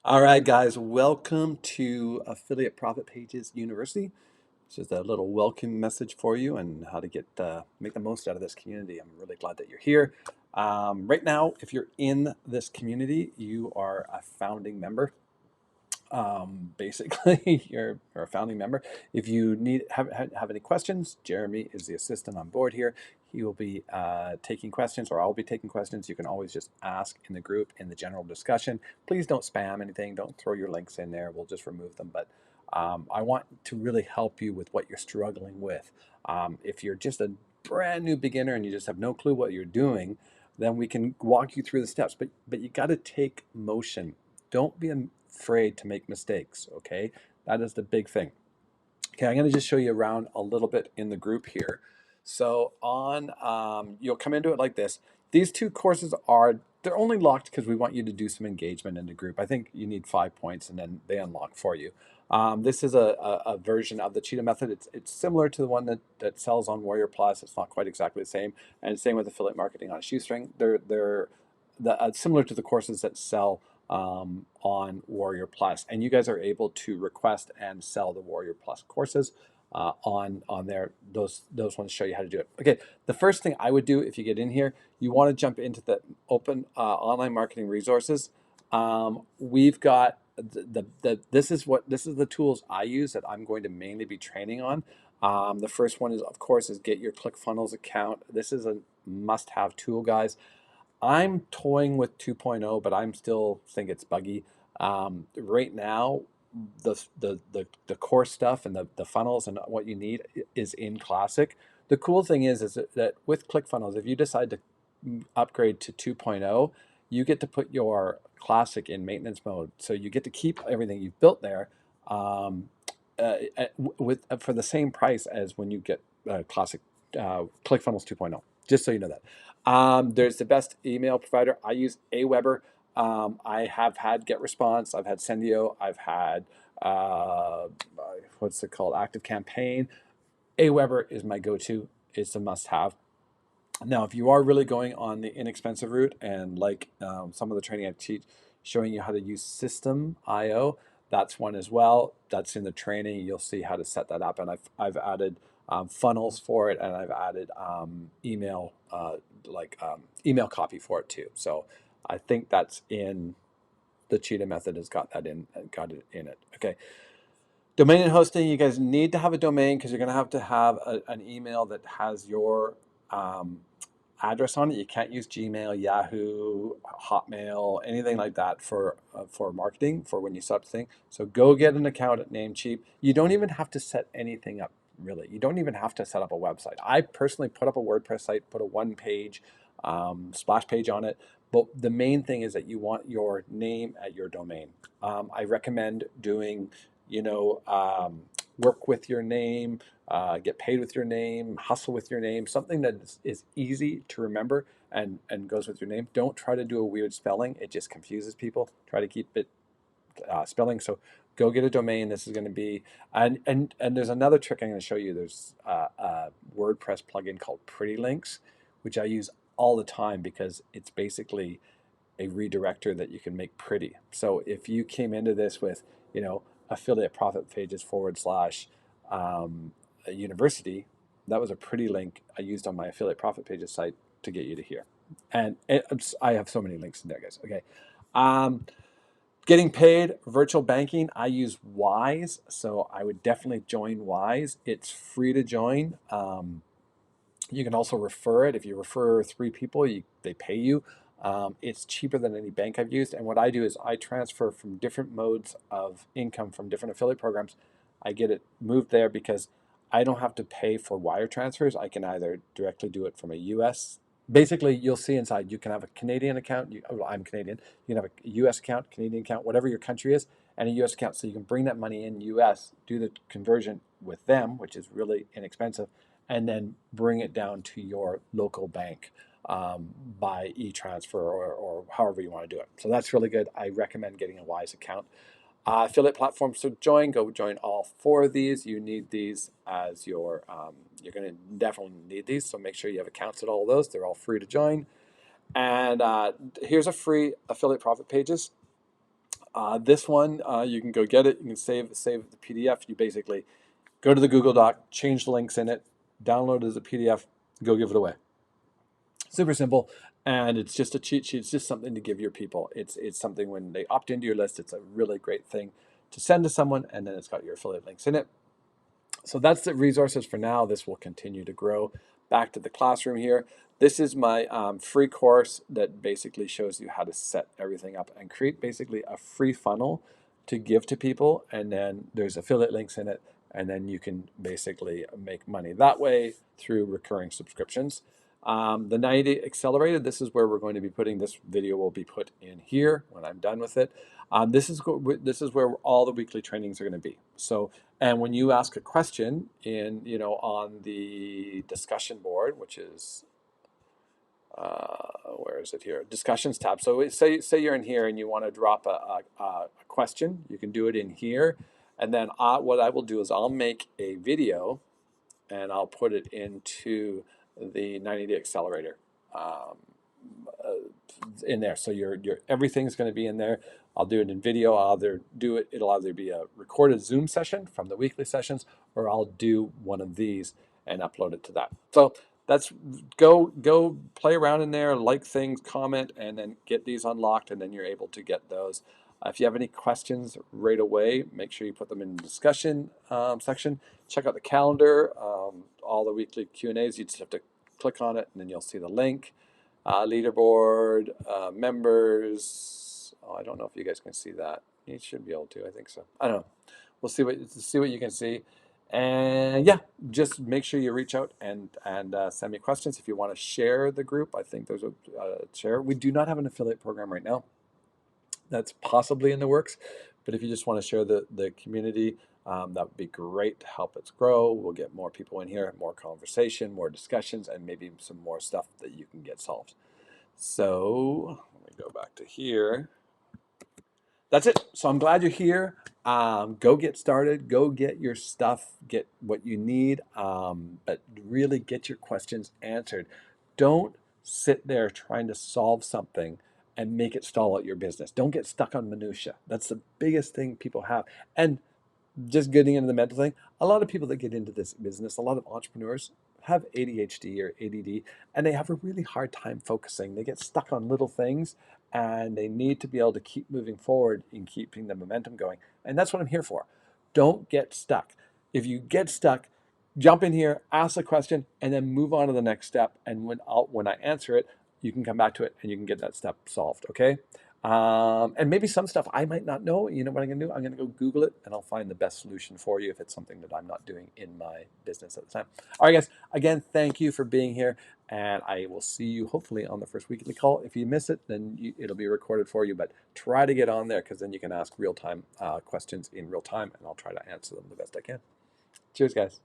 All right, guys, welcome to Affiliate Profit Pages University. It's just a little welcome message for you and how to get make the most out of this community. I'm really glad that you're here. Right now, if you're in this community, you are a founding member. Basically, you're a founding member. If you have any questions, Jeremy is the assistant on board here. He will be taking questions, or I'll be taking questions. You can always just ask in the group in the general discussion. Please don't spam anything. Don't throw your links in there. We'll just remove them. But I want to really help you with what you're struggling with. If you're just a brand new beginner and you just have no clue what you're doing, then we can walk you through the steps. But you got to take motion. Don't be afraid to make mistakes, okay? That is the big thing. Okay, I'm going to just show you around a little bit in the group here. So you'll come into it like this. These two courses they're only locked because we want you to do some engagement in the group. I think you need 5 points and then they unlock for you. This is a version of the cheetah method. It's similar to the one that sells on Warrior Plus. It's not quite exactly the same. And same with affiliate marketing on a shoestring. They're similar to the courses that sell on Warrior Plus, and you guys are able to request and sell the Warrior Plus courses on there. Those ones show you how to do it. Okay, the first thing I would do if you get in here, you want to jump into the open online marketing resources. We've got this is the tools I use that I'm going to mainly be training on. The first one is, of course, get your ClickFunnels account. This is a must-have tool, guys. I'm toying with 2.0, but I'm still think it's buggy. Right now, the core stuff and the funnels and what you need is in Classic. The cool thing is that with ClickFunnels, if you decide to upgrade to 2.0, you get to put your Classic in maintenance mode. So you get to keep everything you've built there for the same price as when you get Classic ClickFunnels 2.0. Just so you know that. There's the best email provider. I use Aweber. I have had GetResponse. I've had Sendio. I've had what's it called? Active Campaign. Aweber is my go-to. It's a must-have. Now, if you are really going on the inexpensive route and like some of the training I teach, showing you how to use System.io, that's one as well. That's in the training. You'll see how to set that up, and I've added funnels for it, and I've added email email copy for it too. So I think that's in the Cheetah method has got that got it in it. Okay. Domain and hosting, you guys need to have a domain because you're going to have an email that has your address on it. You can't use Gmail, Yahoo, Hotmail, anything like that for marketing, for when you set up the thing. So go get an account at Namecheap. You don't even have to set anything up, really. You don't even have to set up a website. I personally put up a WordPress site, put a one-page splash page on it. But the main thing is that you want your name at your domain. I recommend doing, work with your name, get paid with your name, hustle with your name, something that is easy to remember and goes with your name. Don't try to do a weird spelling. It just confuses people. Try to keep it spelling. So go get a domain. This is going to be, and there's another trick I'm going to show you. There's a WordPress plugin called Pretty Links, which I use all the time because it's basically a redirector that you can make pretty. So if you came into this with, affiliate profit pages / a university, that was a pretty link I used on my affiliate profit pages site to get you to here. And I have so many links in there, guys. Okay. Getting paid, virtual banking, I use Wise. So I would definitely join Wise. It's free to join. You can also refer it. If you refer 3 people, they pay you. It's cheaper than any bank I've used. And what I do is I transfer from different modes of income from different affiliate programs. I get it moved there because I don't have to pay for wire transfers. I can either directly do it from a US. Basically, you'll see inside, you can have a Canadian account. I'm Canadian. You can have a US account, Canadian account, whatever your country is, and a US account. So you can bring that money in US, do the conversion with them, which is really inexpensive, and then bring it down to your local bank by e-transfer or however you want to do it. So that's really good. I recommend getting a Wise account. Affiliate platforms to join, go join all 4 of these. You need these as your, you're going to definitely need these. So make sure you have accounts at all of those. They're all free to join. And here's a free affiliate profit pages. This one, you can go get it. You can save the PDF. You basically go to the Google Doc, change the links in it, download it as a PDF, go give it away. Super simple, and it's just a cheat sheet. It's just something to give your people. It's something when they opt into your list, it's a really great thing to send to someone, and then it's got your affiliate links in it. So that's the resources for now. This will continue to grow. Back to the classroom here. This is my free course that basically shows you how to set everything up and create basically a free funnel to give to people. And then there's affiliate links in it. And then you can basically make money that way through recurring subscriptions. The 90 Accelerated, this is where we're going to be putting this video will be put in here when I'm done with it. This is where all the weekly trainings are going to be. So, and when you ask a question in, on the discussion board, which is, where is it here? Discussions tab. So say you're in here and you want to drop a question, you can do it in here. And then what I will do is I'll make a video and I'll put it into the 90-day accelerator in there. So your everything's going to be in there. I'll do it in video. It'll either be a recorded Zoom session from the weekly sessions, or I'll do one of these and upload it to that. So that's go play around in there, like things, comment, and then get these unlocked, and then you're able to get those. If you have any questions right away, make sure you put them in the discussion section. Check out the calendar, all the weekly Q&As. You just have to click on it, and then you'll see the link. Leaderboard, members. Oh, I don't know if you guys can see that. You should be able to. I think so. I don't know. We'll see what you can see. And yeah, just make sure you reach out and send me questions if you want to share the group. I think there's a share. We do not have an affiliate program right now. That's possibly in the works, but if you just want to share the community, that would be great to help us grow. We'll get more people in here, more conversation, more discussions, and maybe some more stuff that you can get solved. So let me go back to here. That's it. So I'm glad you're here. Go get started. Go get your stuff. Get what you need. But really get your questions answered. Don't sit there trying to solve something and make it stall out your business. Don't get stuck on minutia. That's the biggest thing people have. And just getting into the mental thing, a lot of people that get into this business, a lot of entrepreneurs have ADHD or ADD, and they have a really hard time focusing. They get stuck on little things, and they need to be able to keep moving forward in keeping the momentum going. And that's what I'm here for. Don't get stuck. If you get stuck, jump in here, ask a question, and then move on to the next step. And when I answer it, you can come back to it and you can get that step solved, okay? And maybe some stuff I might not know. You know what I'm going to do? I'm going to go Google it, and I'll find the best solution for you if it's something that I'm not doing in my business at the time. All right, guys. Again, thank you for being here, and I will see you hopefully on the first weekly call. If you miss it, then it'll be recorded for you, but try to get on there because then you can ask real-time questions in real time, and I'll try to answer them the best I can. Cheers, guys.